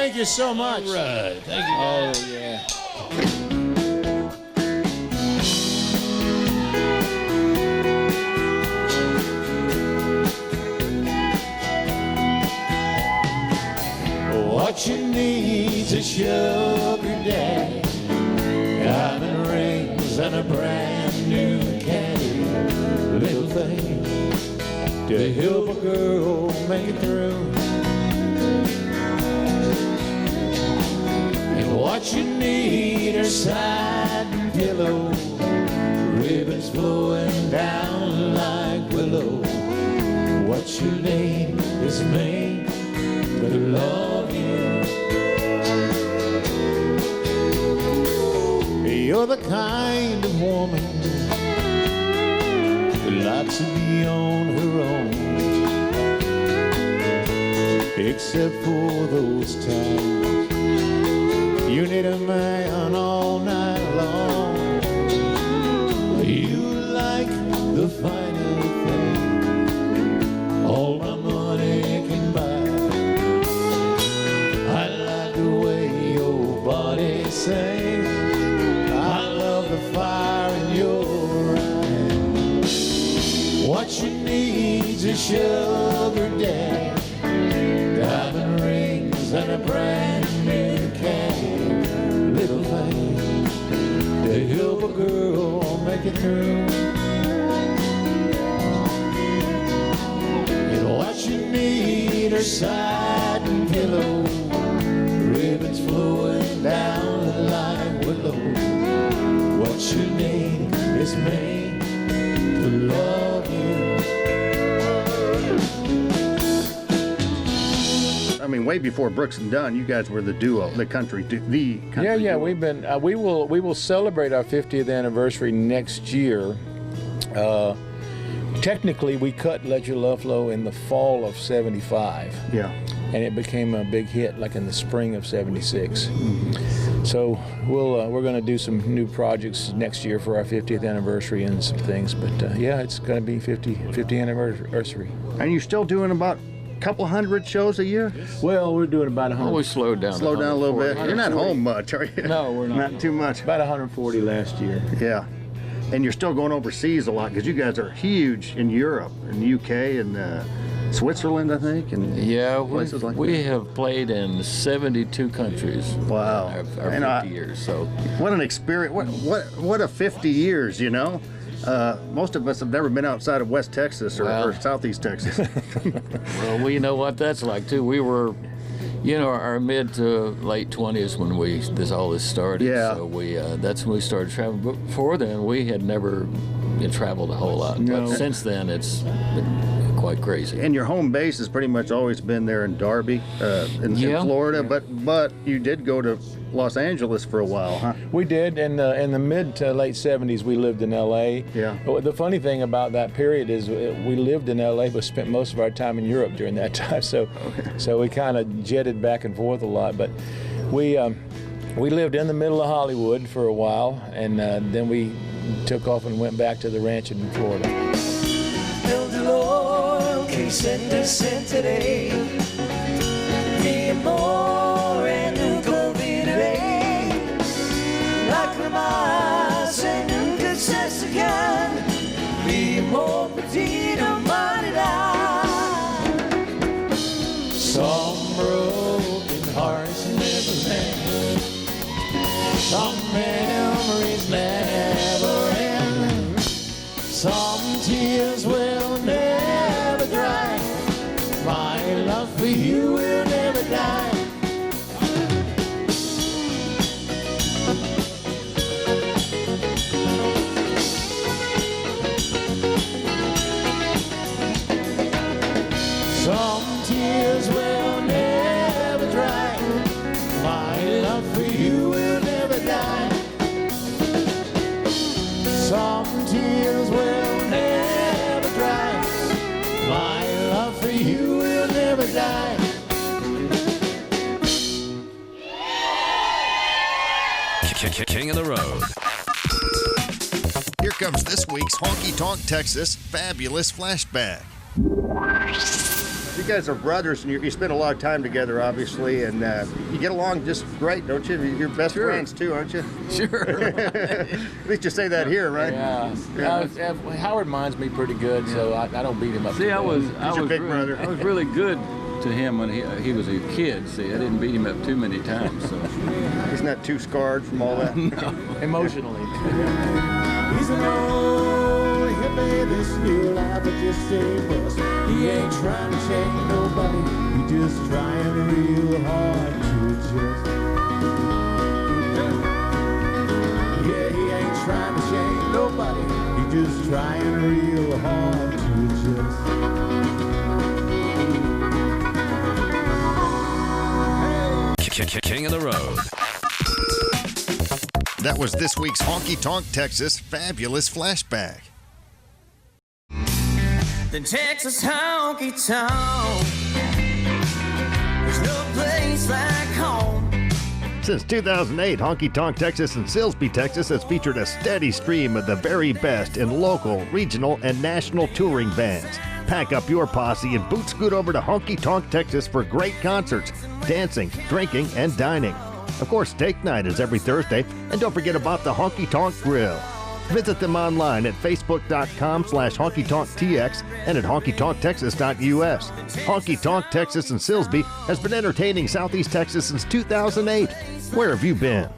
Thank you so much. All right. Thank you, guys. Oh, yeah. What you need's a sugar daddy, diamond rings and a brand new caddy, little thing to help a girl make it through. And what you need are satin pillows, ribbons flowing down like willow. What you need is me to love you. You're the kind of woman who likes to be on her own, except for those times you need a man all night long. You like the finer thing all my money can buy. I like the way your body sings. I love the fire in your eyes. What you need's a sugar daddy, diamond rings and a brand new caddy, little thing to help a girl make it through. And what you need are satin pillows, ribbons flowing down like willow. What you need is me to love you. I mean, way before Brooks and Dunn, you guys were the duo, the country Yeah, duo. we've been. We will celebrate our 50th anniversary next year. Technically, we cut Let Your Love Flow in the fall of '75. Yeah. And it became a big hit like in the spring of '76. So we're going to do some new projects next year for our 50th anniversary and some things. But yeah, it's going to be 50 anniversary. And you're still doing about a couple hundred shows a year? Well, we're doing about 100. Always slowed down. Slow down a little bit. You're not home much, are you? No, we're not. Not too much. About 140 last year. Yeah. And you're still going overseas a lot because you guys are huge in Europe and the UK and Switzerland, I think. And Yeah, places like we have played in 72 countries. Wow. Our 50 years. So what an experience. What a 50 years, you know? Most of us have never been outside of West Texas or Southeast Texas. well, we know what that's like too. We were, our mid to late 20s when all this started. Yeah. So that's when we started traveling. But before then, we had never traveled a whole lot. No. But since then, it's been quite crazy. And your home base has pretty much always been there in Darby, in Florida. Yeah. But you did go to Los Angeles for a while, huh? We did. In the mid to late 70s, we lived in L.A. Yeah. But the funny thing about that period is we lived in L.A. but spent most of our time in Europe during that time. So we kind of jetted back and forth a lot. But we lived in the middle of Hollywood for a while, and then we took off and went back to the ranch in Florida. El dolor que sentiré, mi amor nunca olvidaré, lágrimas nunca se secan, mi amor perdido morirá. Some broken hearts never mend, some memories never end, some tears will never dry, my love for you will never die. Some tears will never dry, my love for you will never die. Some tears will never dry, my love for you will never die. King of the Road. Here comes this week's Honky Tonk, Texas Fabulous Flashback. You guys are brothers, and you spend a lot of time together, obviously, and you get along just great, don't you? You're best friends too, aren't you? Sure. At least you say that here, right? Yeah. Howard minds me pretty good, so I don't beat him up. See, I was your big really, brother. I was really good to him when he was a kid. See, I didn't beat him up too many times. So He's not too scarred from all that. Emotionally. He's an old hippie, this new life is just a bust. He ain't trying to change nobody, he just trying real hard to adjust. Yeah, he ain't trying to change nobody, he just trying real hard to adjust. King of the Road. That was this week's Honky Tonk Texas Fabulous Flashback. The Texas honky tonk, there's no place like home. Since 2008, Honky Tonk Texas and Silsbee, Texas has featured a steady stream of the very best in local, regional, and national touring bands. Pack up your posse and boot scoot over to Honky Tonk Texas for great concerts, dancing, drinking, and dining. Of course, steak night is every Thursday, and don't forget about the Honky Tonk Grill. Visit them online at facebook.com/honkytonktx and at honkytonktexas.us. Honky Tonk Texas and Silsbee has been entertaining Southeast Texas since 2008. Where have you been?